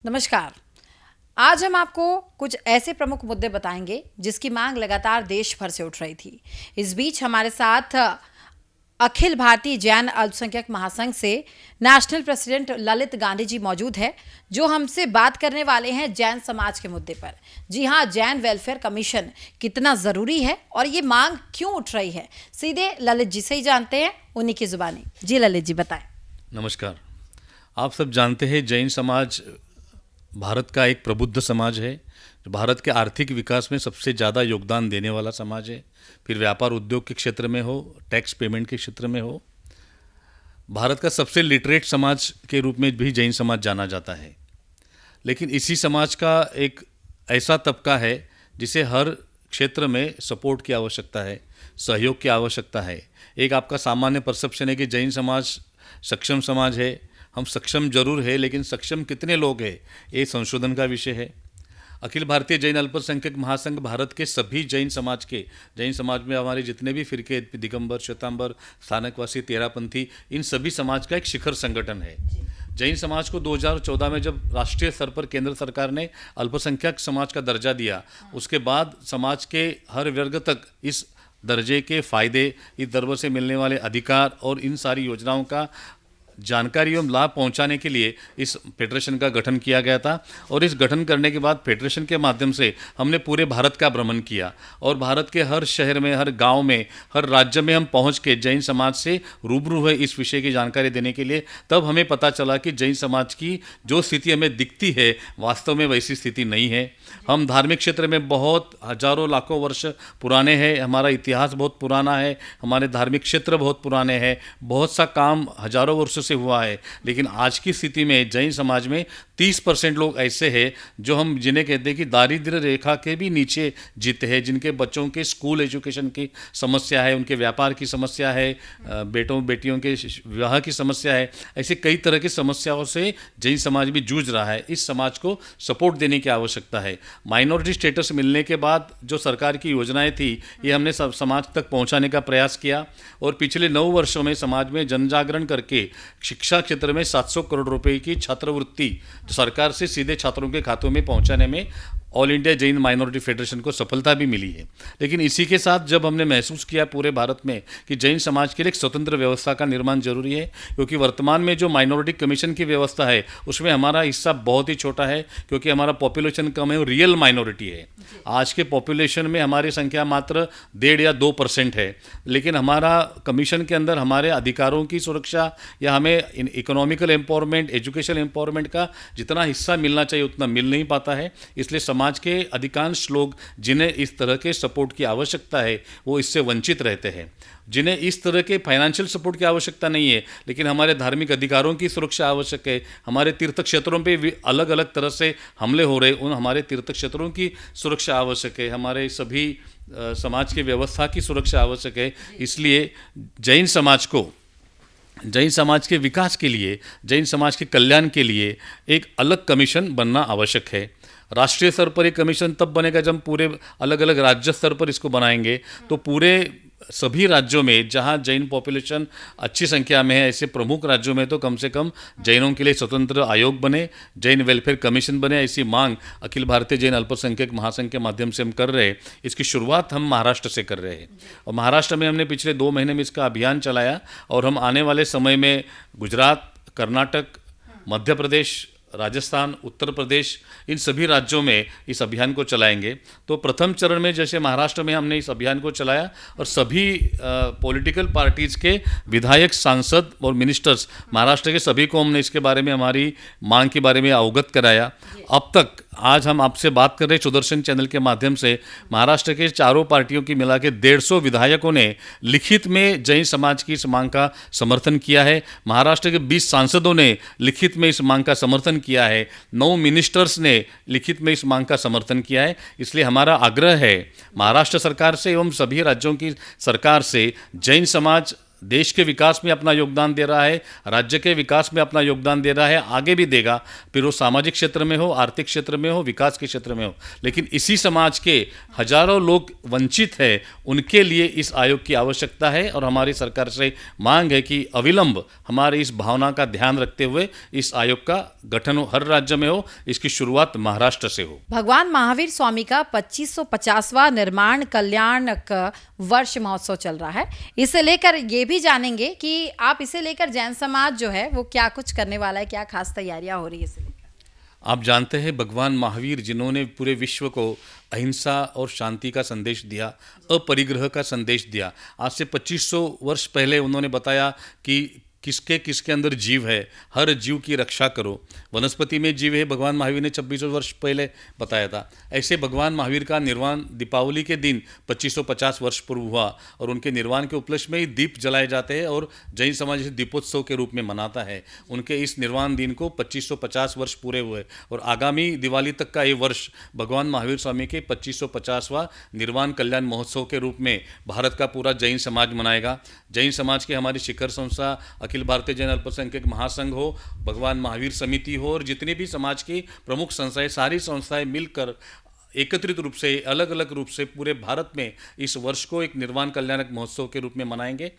नमस्कार। आज हम आपको कुछ ऐसे प्रमुख मुद्दे बताएंगे जिसकी मांग लगातार देश भर से उठ रही थी। इस बीच हमारे साथ अखिल भारतीय जैन अल्पसंख्यक महासंघ से नेशनल प्रेसिडेंट ललित गांधी जी मौजूद है, जो हमसे बात करने वाले हैं जैन समाज के मुद्दे पर। जी हाँ, जैन वेलफेयर कमीशन कितना जरूरी है और ये मांग क्यों उठ रही है, सीधे ललित जी से ही जानते हैं, उन्हीं की जुबानी। जी ललित जी बताएं। नमस्कार। आप सब जानते हैं जैन समाज भारत का एक प्रबुद्ध समाज है, जो भारत के आर्थिक विकास में सबसे ज़्यादा योगदान देने वाला समाज है। फिर व्यापार उद्योग के क्षेत्र में हो, टैक्स पेमेंट के क्षेत्र में हो, भारत का सबसे लिटरेट समाज के रूप में भी जैन समाज जाना जाता है। लेकिन इसी समाज का एक ऐसा तबका है जिसे हर क्षेत्र में सपोर्ट की आवश्यकता है, सहयोग की आवश्यकता है। एक आपका सामान्य परसेप्शन है कि जैन समाज सक्षम समाज है। हम सक्षम जरूर है, लेकिन सक्षम कितने लोग हैं, ये संशोधन का विषय है। अखिल भारतीय जैन अल्पसंख्यक महासंघ भारत के सभी जैन समाज में हमारे जितने भी फिरके, दिगंबर, श्वेतांबर, स्थानकवासी, तेरापंथी, इन सभी समाज का एक शिखर संगठन है। जैन समाज को 2014 में जब राष्ट्रीय स्तर पर केंद्र सरकार ने अल्पसंख्यक समाज का दर्जा दिया, उसके बाद समाज के हर वर्ग तक इस दर्जे के फायदे, इस दर्जे से मिलने वाले अधिकार और इन सारी योजनाओं का जानकारी एवं लाभ पहुंचाने के लिए इस फेडरेशन का गठन किया गया था। और इस गठन करने के बाद फेडरेशन के माध्यम से हमने पूरे भारत का भ्रमण किया और भारत के हर शहर में, हर गांव में, हर राज्य में हम पहुंच के जैन समाज से रूबरू हुए इस विषय की जानकारी देने के लिए। तब हमें पता चला कि जैन समाज की जो स्थिति हमें दिखती है, वास्तव में वैसी स्थिति नहीं है। हम धार्मिक क्षेत्र में बहुत हजारों लाखों वर्ष पुराने हैं, हमारा इतिहास बहुत पुराना है, हमारे धार्मिक क्षेत्र बहुत पुराने हैं, बहुत सा काम हजारों वर्षों से हुआ है। लेकिन आज की स्थिति में जैन समाज में 30% लोग ऐसे हैं जो हम जिन्हें कहते हैं कि दारिद्र्य रेखा के भी नीचे जीते हैं, जिनके बच्चों के स्कूल एजुकेशन की समस्या है, उनके व्यापार की समस्या है, बेटों बेटियों के विवाह की समस्या है। ऐसे कई तरह की समस्याओं से जैन समाज भी जूझ रहा है। इस समाज को सपोर्ट देने की आवश्यकता है। माइनॉरिटी स्टेटस मिलने के बाद जो सरकार की योजनाएं थी, ये हमने सब समाज तक पहुंचाने का प्रयास किया और पिछले 9 वर्षों में समाज में जन जागरण करके शिक्षा क्षेत्र में 700 करोड़ रुपए की छात्रवृत्ति सरकार से सीधे छात्रों के खातों में पहुंचाने में all India Jain minority federation को सफलता भी मिली है। लेकिन इसी के साथ जब हमने महसूस किया पूरे भारत में कि जैन समाज के लिए एक स्वतंत्र व्यवस्था का निर्माण जरूरी है, क्योंकि वर्तमान में जो माइनॉरिटी कमीशन की व्यवस्था है उसमें हमारा हिस्सा बहुत ही छोटा है, क्योंकि हमारा पॉपुलेशन कम है और रियल माइनॉरिटी है। आज के पॉपुलेशन में हमारी संख्या मात्र 1.5 या 2% है। लेकिन हमारा कमीशन के अंदर हमारे अधिकारों की सुरक्षा या हमें इकोनॉमिकल एम्पावरमेंट, एजुकेशन एम्पावरमेंट का जितना हिस्सा मिलना चाहिए उतना मिल नहीं पाता है। इसलिए समाज के अधिकांश लोग जिन्हें इस तरह के सपोर्ट की आवश्यकता है, वो इससे वंचित रहते हैं। जिन्हें इस तरह के फाइनेंशियल सपोर्ट की आवश्यकता नहीं है, लेकिन हमारे धार्मिक अधिकारों की सुरक्षा आवश्यक है, हमारे तीर्थ क्षेत्रों पे भी अलग अलग तरह से हमले हो रहे, उन हमारे तीर्थ क्षेत्रों की सुरक्षा आवश्यक है, हमारे सभी समाज की व्यवस्था की सुरक्षा आवश्यक है। इसलिए जैन समाज के विकास के लिए, जैन समाज के कल्याण के लिए एक अलग कमीशन बनना आवश्यक है। राष्ट्रीय स्तर पर एक कमीशन तब बनेगा जब हम पूरे अलग अलग राज्य स्तर पर इसको बनाएंगे, तो पूरे सभी राज्यों में जहां जैन पॉपुलेशन अच्छी संख्या में है, ऐसे प्रमुख राज्यों में तो कम से कम जैनों के लिए स्वतंत्र आयोग बने, जैन वेलफेयर कमीशन बने। ऐसी मांग अखिल भारतीय जैन अल्पसंख्यक महासंघ के माध्यम से हम कर रहे हैं। इसकी शुरुआत हम महाराष्ट्र से कर रहे हैं और महाराष्ट्र में हमने पिछले 2 महीने में इसका अभियान चलाया और हम आने वाले समय में गुजरात, कर्नाटक, मध्य प्रदेश, राजस्थान, उत्तर प्रदेश, इन सभी राज्यों में इस अभियान को चलाएंगे। तो प्रथम चरण में जैसे महाराष्ट्र में हमने इस अभियान को चलाया और सभी पॉलिटिकल पार्टीज़ के विधायक, सांसद और मिनिस्टर्स, महाराष्ट्र के सभी को हमने इसके बारे में, हमारी मांग के बारे में अवगत कराया। अब तक आज हम आपसे बात कर रहे सुदर्शन चैनल के माध्यम से महाराष्ट्र के चारों पार्टियों की मिला के 150 विधायकों ने लिखित में जैन समाज की इस मांग का समर्थन किया है। महाराष्ट्र के 20 सांसदों ने लिखित में इस मांग का समर्थन किया है। 9 मिनिस्टर्स ने लिखित में इस मांग का समर्थन किया है। इसलिए हमारा आग्रह है महाराष्ट्र सरकार से एवं सभी राज्यों की सरकार से, जैन समाज देश के विकास में अपना योगदान दे रहा है, राज्य के विकास में अपना योगदान दे रहा है, आगे भी देगा, फिर वो सामाजिक क्षेत्र में हो, आर्थिक क्षेत्र में हो, विकास के क्षेत्र में हो। लेकिन इसी समाज के हजारों लोग वंचित है, उनके लिए इस आयोग की आवश्यकता है और हमारी सरकार से मांग है कि अविलंब हमारी इस भावना का ध्यान रखते हुए इस आयोग का गठन हो, हर राज्य में हो, इसकी शुरुआत महाराष्ट्र से हो। भगवान महावीर स्वामी का 2550वां निर्माण कल्याणक वर्ष महोत्सव चल रहा है। इसे लेकर ये भी जानेंगे कि आप इसे लेकर जैन समाज जो है वो क्या कुछ करने वाला है, क्या खास तैयारियां हो रही है इसे लेकर। आप जानते हैं भगवान महावीर जिन्होंने पूरे विश्व को अहिंसा और शांति का संदेश दिया, अपरिग्रह का संदेश दिया। आज से 2500 वर्ष पहले उन्होंने बताया कि किसके किसके अंदर जीव है, हर जीव की रक्षा करो। वनस्पति में जीव है, भगवान महावीर ने 2600 वर्ष पहले बताया था। ऐसे भगवान महावीर का निर्वाण दीपावली के दिन 2550 वर्ष पूर्व हुआ और उनके निर्वाण के उपलक्ष्य में ही दीप जलाए जाते हैं और जैन समाज इसे दीपोत्सव के रूप में मनाता है। उनके इस निर्वाण दिन को 2550 वर्ष पूरे हुए और आगामी दिवाली तक का ये वर्ष भगवान महावीर स्वामी के 2550वां निर्वाण कल्याण महोत्सव के रूप में भारत का पूरा जैन समाज मनाएगा। जैन समाज के हमारी शिखर संस्था अखिल भारतीय जैन अल्पसंख्यक महासंघ हो, भगवान महावीर समिति हो और जितनी भी समाज की प्रमुख संस्थाएं, सारी संस्थाएं मिलकर एकत्रित रूप से, अलग अलग रूप से पूरे भारत में इस वर्ष को एक निर्वाण कल्याणक महोत्सव के रूप में मनाएंगे।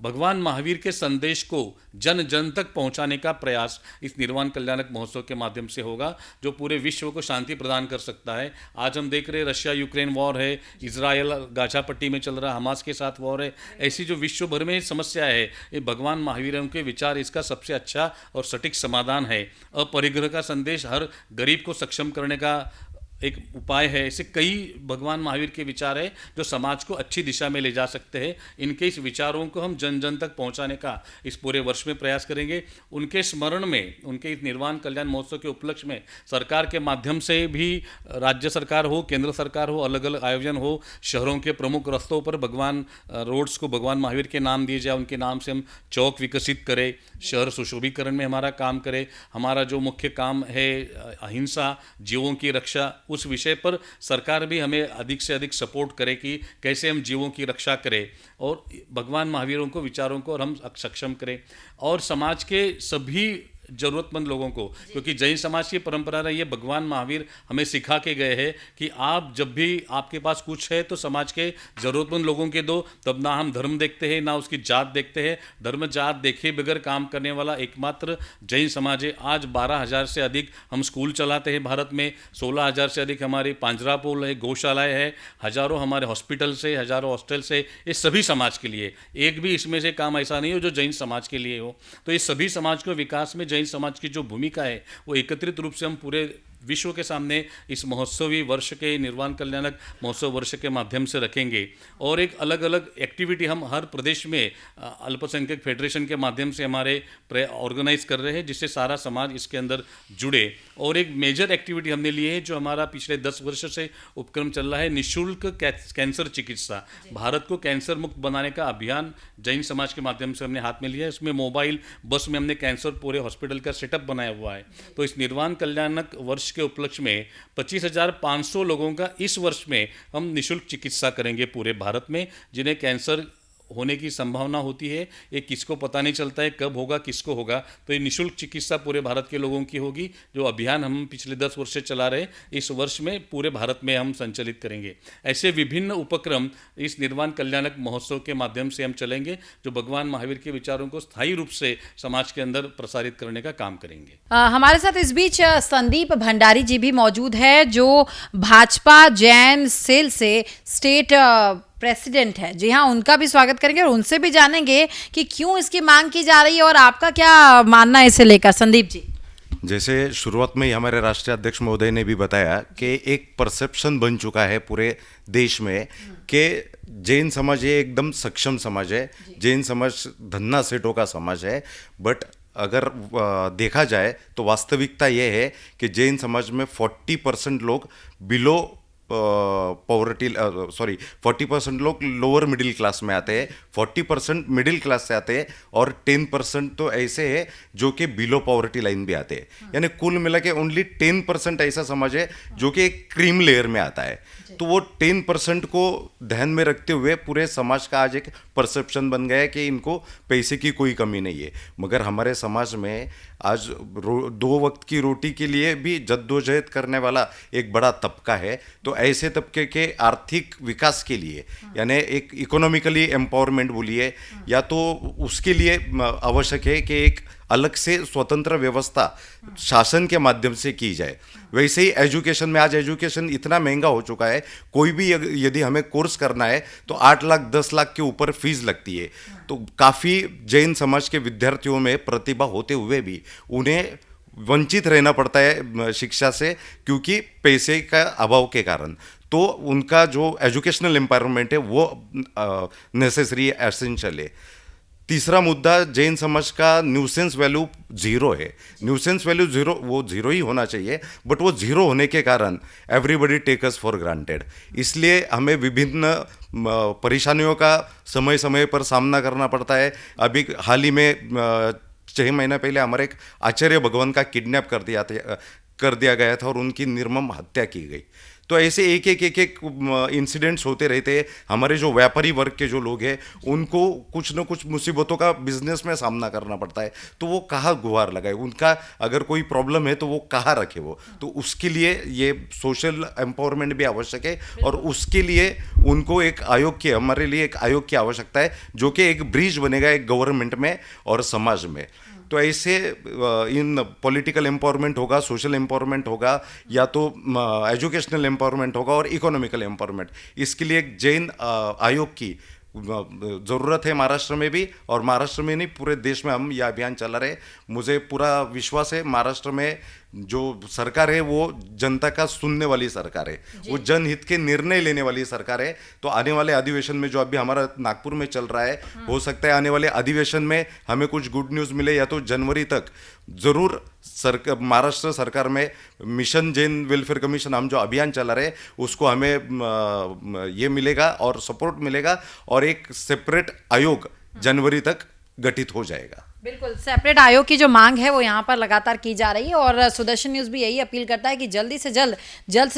भगवान महावीर के संदेश को जन जन तक पहुंचाने का प्रयास इस निर्वाण कल्याणक महोत्सव के माध्यम से होगा, जो पूरे विश्व को शांति प्रदान कर सकता है। आज हम देख रहे रशिया यूक्रेन वॉर है, इजराइल गाजा पट्टी में चल रहा हमास के साथ वॉर है, ऐसी जो विश्व भर में समस्या है, ये भगवान महावीर के विचार इसका सबसे अच्छा और सटीक समाधान है। अपरिग्रह का संदेश हर गरीब को सक्षम करने का एक उपाय है। ऐसे कई भगवान महावीर के विचार है जो समाज को अच्छी दिशा में ले जा सकते हैं। इनके इस विचारों को हम जन जन तक पहुंचाने का इस पूरे वर्ष में प्रयास करेंगे। उनके स्मरण में, उनके इस निर्वाण कल्याण महोत्सव के उपलक्ष्य में सरकार के माध्यम से भी, राज्य सरकार हो, केंद्र सरकार हो, अलग अलग आयोजन हो, शहरों के प्रमुख रस्तों पर भगवान रोड्स को भगवान महावीर के नाम दिए जाए, उनके नाम से हम चौक विकसित करें, शहर सुशोभीकरण में हमारा काम करें। हमारा जो मुख्य काम है अहिंसा, जीवों की रक्षा, उस विषय पर सरकार भी हमें अधिक से अधिक सपोर्ट करे कि कैसे हम जीवों की रक्षा करें और भगवान महावीरों को, विचारों को और हम सक्षम करें और समाज के सभी जरूरतमंद लोगों को, क्योंकि जैन समाज की परंपरा रही है, भगवान महावीर हमें सिखा के गए हैं कि आप जब भी आपके पास कुछ है तो समाज के जरूरतमंद लोगों के दो। तब ना हम धर्म देखते हैं, ना उसकी जात देखते हैं। धर्म जात देखे बगैर काम करने वाला एकमात्र जैन समाज है। आज 12,000 से अधिक हम स्कूल चलाते हैं भारत में, 16,000 से अधिक हमारी पांजरापोल है, गौशालाएँ है, हजारों हमारे हॉस्पिटल से, हजारों हॉस्टल से, ये सभी समाज के लिए। एक भी इसमें से काम ऐसा नहीं हो जो जैन समाज के लिए हो। तो ये सभी समाज को विकास में जैन समाज की जो भूमिका है वो एकत्रित रूप से हम पूरे विश्व के सामने इस महोत्सवी वर्ष के, निर्वाण कल्याणक महोत्सव वर्ष के माध्यम से रखेंगे। और एक अलग अलग एक्टिविटी हम हर प्रदेश में अल्पसंख्यक फेडरेशन के माध्यम से हमारे ऑर्गेनाइज कर रहे हैं, जिससे सारा समाज इसके अंदर जुड़े। और एक मेजर एक्टिविटी हमने ली है जो हमारा पिछले 10 वर्ष से उपक्रम चल रहा है, निःशुल्क कैंसर चिकित्सा। भारत को कैंसर मुक्त बनाने का अभियान जैन समाज के माध्यम से हमने हाथ में लिया है। इसमें मोबाइल बस में हमने कैंसर पूरे हॉस्पिटल का सेटअप बनाया हुआ है। तो इस निर्वाण कल्याणक वर्ष के उपलक्ष्य में 25,500 लोगों का इस वर्ष में हम निःशुल्क चिकित्सा करेंगे पूरे भारत में, जिन्हें कैंसर होने की संभावना होती है। ये किसको पता नहीं चलता है कब होगा, किसको होगा। तो ये निःशुल्क चिकित्सा पूरे भारत के लोगों की होगी। जो अभियान हम पिछले 10 वर्ष से चला रहे, इस वर्ष में पूरे भारत में हम संचालित करेंगे। ऐसे विभिन्न उपक्रम इस निर्वाण कल्याणक महोत्सव के माध्यम से हम चलेंगे, जो भगवान महावीर के विचारों को स्थायी रूप से समाज के अंदर प्रसारित करने का काम करेंगे। हमारे साथ इस बीच संदीप भंडारी जी भी मौजूद है, जो भाजपा जैन सेल से स्टेट प्रेसिडेंट है। जी हाँ, उनका भी स्वागत करेंगे और उनसे भी जानेंगे कि क्यों इसकी मांग की जा रही है और आपका क्या मानना है इसे लेकर। संदीप जी, जैसे शुरुआत में ही हमारे राष्ट्रीय अध्यक्ष महोदय ने भी बताया कि एक परसेप्शन बन चुका है पूरे देश में कि जैन समाज ये एकदम सक्षम समाज है, जैन समाज धन्ना सेठों का समाज है। बट अगर देखा जाए तो वास्तविकता ये है कि जैन समाज में 40% लोग बिलो पॉवर्टी 40% लोग लोअर मिडिल क्लास में आते हैं, 40% मिडिल क्लास से आते हैं और 10% तो ऐसे है जो कि बिलो पॉवर्टी लाइन भी आते हैं। यानी कुल मिला के ओनली 10% ऐसा समाज है जो कि एक क्रीम लेयर में आता है। तो वो 10% को ध्यान में रखते हुए पूरे समाज का आज एक परसेप्शन बन गया है कि इनको पैसे की कोई कमी नहीं है। मगर हमारे समाज में आज 2 वक्त की रोटी के लिए भी जद्दोजहद करने वाला एक बड़ा तबका है। तो ऐसे तबके के आर्थिक विकास के लिए, यानी एक इकोनॉमिकली एम्पावरमेंट बोलिए, या तो उसके लिए आवश्यक है कि एक अलग से स्वतंत्र व्यवस्था शासन के माध्यम से की जाए। वैसे ही एजुकेशन में, आज एजुकेशन इतना महंगा हो चुका है, कोई भी यदि हमें कोर्स करना है तो 8 लाख 10 लाख के ऊपर फीस लगती है। तो काफ़ी जैन समाज के विद्यार्थियों में प्रतिभा होते हुए भी उन्हें वंचित रहना पड़ता है शिक्षा से, क्योंकि पैसे का अभाव के कारण। तो उनका जो एजुकेशनल एम्पावरमेंट है वो नेसेसरी एसेंशियल है। तीसरा मुद्दा, जैन समाज का न्यूसेंस वैल्यू जीरो है। न्यूसेंस वैल्यू जीरो, वो जीरो ही होना चाहिए, बट वो जीरो होने के कारण everybody take us for granted. इसलिए हमें विभिन्न परेशानियों का समय समय पर सामना करना पड़ता है। अभी हाल ही में 6 महीना पहले हमारे एक आचार्य भगवान का किडनैप कर दिया गया था और उनकी निर्मम हत्या की गई। तो ऐसे एक एक इंसिडेंट्स होते रहते हैं। हमारे जो व्यापारी वर्ग के जो लोग हैं उनको कुछ न कुछ मुसीबतों का बिजनेस में सामना करना पड़ता है। तो वो कहाँ गुहार लगाए, उनका अगर कोई प्रॉब्लम है तो वो कहाँ रखे वो। तो उसके लिए ये सोशल एम्पावरमेंट भी आवश्यक है और उसके लिए उनको एक आयोग की, हमारे लिए एक आयोग की आवश्यकता है जो कि एक ब्रिज बनेगा एक गवर्नमेंट में और समाज में। तो ऐसे इन पॉलिटिकल एम्पावरमेंट होगा, सोशल एम्पावरमेंट होगा, या तो एजुकेशनल एम्पावरमेंट होगा और इकोनॉमिकल एम्पावरमेंट। इसके लिए एक जैन आयोग की ज़रूरत है महाराष्ट्र में भी, और महाराष्ट्र में नहीं पूरे देश में हम यह अभियान चला रहे। मुझे पूरा विश्वास है महाराष्ट्र में जो सरकार है वो जनता का सुनने वाली सरकार है, वो जनहित के निर्णय लेने वाली सरकार है। तो आने वाले अधिवेशन में जो अभी हमारा नागपुर में चल रहा है, हो सकता है आने वाले अधिवेशन में हमें कुछ गुड न्यूज़ मिले, या तो जनवरी तक ज़रूर महाराष्ट्र सरकार में मिशन जैन वेलफेयर कमीशन, हम जो अभियान चला रहे उसको हमें ये मिलेगा और सपोर्ट मिलेगा, और एक सेपरेट आयोग जनवरी तक गठित हो जाएगा। बिल्कुल, सेपरेट आयोग की जो मांग है वो यहाँ पर लगातार की जा रही है और सुदर्शन न्यूज़ भी यही अपील करता है कि जल्द से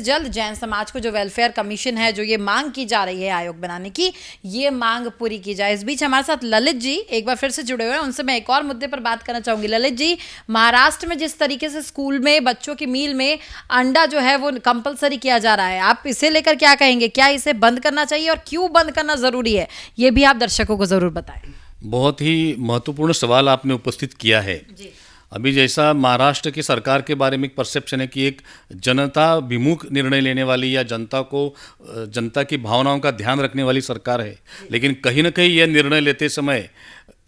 जल्द जैन समाज को जो वेलफेयर कमीशन है, जो ये मांग की जा रही है आयोग बनाने की, ये मांग पूरी की जाए। इस बीच हमारे साथ ललित जी एक बार फिर से जुड़े हुए हैं, उनसे मैं एक और मुद्दे पर बात करना चाहूँगी। ललित जी, महाराष्ट्र में जिस तरीके से स्कूल में बच्चों की मील में अंडा जो है वो कंपलसरी किया जा रहा है, आप इसे लेकर क्या कहेंगे? क्या इसे बंद करना चाहिए और क्यों बंद करना ज़रूरी है, ये भी आप दर्शकों को ज़रूर बताएं। बहुत ही महत्वपूर्ण सवाल आपने उपस्थित किया है जी। अभी जैसा महाराष्ट्र की सरकार के बारे में एक परसेप्शन है कि एक जनता विमुख निर्णय लेने वाली या जनता की भावनाओं का ध्यान रखने वाली सरकार है, लेकिन कहीं ना कहीं यह निर्णय लेते समय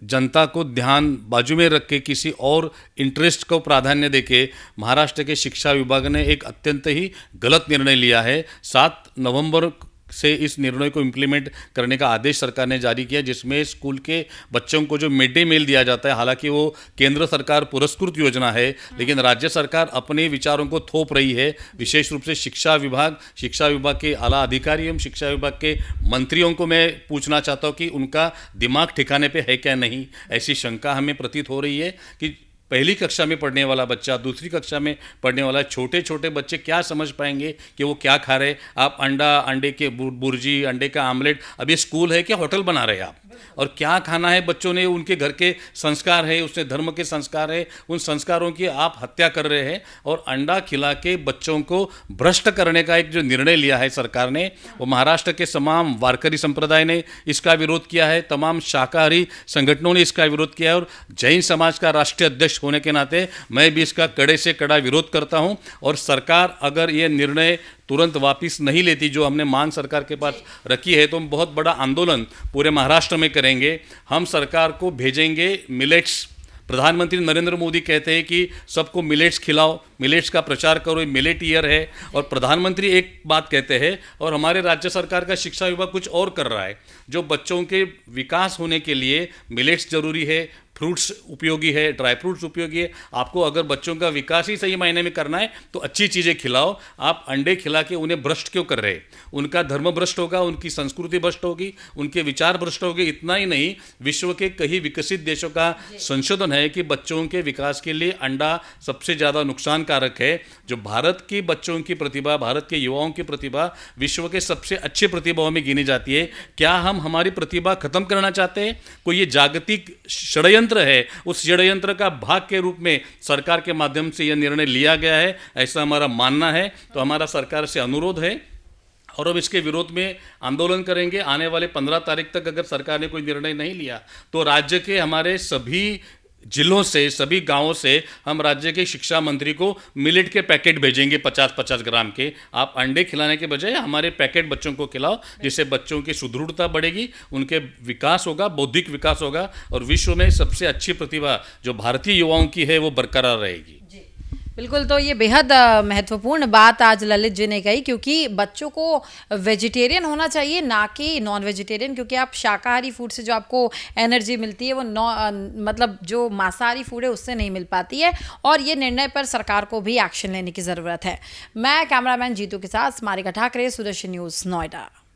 जनता को ध्यान बाजू में रख के किसी और इंटरेस्ट को प्राधान्य देके महाराष्ट्र के शिक्षा विभाग ने एक अत्यंत ही गलत निर्णय लिया है। 7 नवंबर से इस निर्णय को इम्प्लीमेंट करने का आदेश सरकार ने जारी किया, जिसमें स्कूल के बच्चों को जो मिड डे मील दिया जाता है, हालांकि वो केंद्र सरकार पुरस्कृत योजना है, लेकिन राज्य सरकार अपने विचारों को थोप रही है। विशेष रूप से शिक्षा विभाग के आला अधिकारी एवं शिक्षा विभाग के मंत्रियों को मैं पूछना चाहता हूँ कि उनका दिमाग ठिकाने पे है क्या नहीं। ऐसी शंका हमें प्रतीत हो रही है कि पहली कक्षा में पढ़ने वाला बच्चा, दूसरी कक्षा में पढ़ने वाला छोटे छोटे बच्चे क्या समझ पाएंगे कि वो क्या खा रहे। आप अंडे के बुर्जी, अंडे का आमलेट, अब ये स्कूल है क्या होटल बना रहे हैं आप? और क्या खाना है बच्चों ने, उनके घर के संस्कार है, उसने धर्म के संस्कार है, उन संस्कारों की आप हत्या कर रहे हैं। और अंडा खिला के बच्चों को भ्रष्ट करने का एक जो निर्णय लिया है सरकार ने, वो महाराष्ट्र के तमाम वारकरी संप्रदाय ने इसका विरोध किया है, तमाम शाकाहारी संगठनों ने इसका विरोध किया है, और जैन समाज का राष्ट्रीय अध्यक्ष होने के नाते मैं भी इसका कड़े से कड़ा विरोध करता हूं। और सरकार अगर ये निर्णय तुरंत वापस नहीं लेती, जो हमने मांग सरकार के पास रखी है, तो हम बहुत बड़ा आंदोलन पूरे महाराष्ट्र में करेंगे। हम सरकार को भेजेंगे मिलेट्स। प्रधानमंत्री नरेंद्र मोदी कहते हैं कि सबको मिलेट्स खिलाओ, मिलेट्स का प्रचार करो, मिलेट ईयर है, और प्रधानमंत्री एक बात कहते हैं और हमारे राज्य सरकार का शिक्षा विभाग कुछ और कर रहा है। जो बच्चों के विकास होने के लिए मिलेट्स जरूरी है, फ्रूट्स उपयोगी है, ड्राई फ्रूट्स उपयोगी है। आपको अगर बच्चों का विकास ही सही मायने में करना है तो अच्छी चीज़ें खिलाओ। आप अंडे खिला के उन्हें भ्रष्ट क्यों कर रहे? उनका धर्म भ्रष्ट होगा, उनकी संस्कृति भ्रष्ट होगी, उनके विचार भ्रष्ट होंगे। इतना ही नहीं, विश्व के कई विकसित देशों का संशोधन है कि बच्चों के विकास के लिए अंडा सबसे ज़्यादा नुकसानकारक है। जो भारत की बच्चों की प्रतिभा, भारत के युवाओं की प्रतिभा विश्व के सबसे अच्छे प्रतिभाओं में गिनी जाती है। क्या हम हमारी प्रतिभा खत्म करना चाहते हैं? कोई ये जागतिक षड्यंत्र है, उस षड्यंत्र का भाग के रूप में सरकार के माध्यम से यह निर्णय लिया गया है, ऐसा हमारा मानना है। तो हमारा सरकार से अनुरोध है और अब इसके विरोध में आंदोलन करेंगे। आने वाले 15 तारीख तक अगर सरकार ने कोई निर्णय नहीं लिया तो राज्य के हमारे सभी जिलों से, सभी गांवों से हम राज्य के शिक्षा मंत्री को मिलेट के पैकेट भेजेंगे 50-50 ग्राम के। आप अंडे खिलाने के बजाय हमारे पैकेट बच्चों को खिलाओ, जिससे बच्चों की सुदृढ़ता बढ़ेगी, उनके विकास होगा, बौद्धिक विकास होगा और विश्व में सबसे अच्छी प्रतिभा जो भारतीय युवाओं की है वो बरकरार रहेगी। बिल्कुल, तो ये बेहद महत्वपूर्ण बात आज ललित जी ने कही, क्योंकि बच्चों को वेजिटेरियन होना चाहिए, ना कि नॉन वेजिटेरियन। क्योंकि आप शाकाहारी फूड से जो आपको एनर्जी मिलती है वो मतलब जो मांसाहारी फूड है उससे नहीं मिल पाती है। और ये निर्णय पर सरकार को भी एक्शन लेने की ज़रूरत है। मैं कैमरामैन जीतू के साथ स्मारिका ठाकरे, सुदर्शन न्यूज़, नोएडा।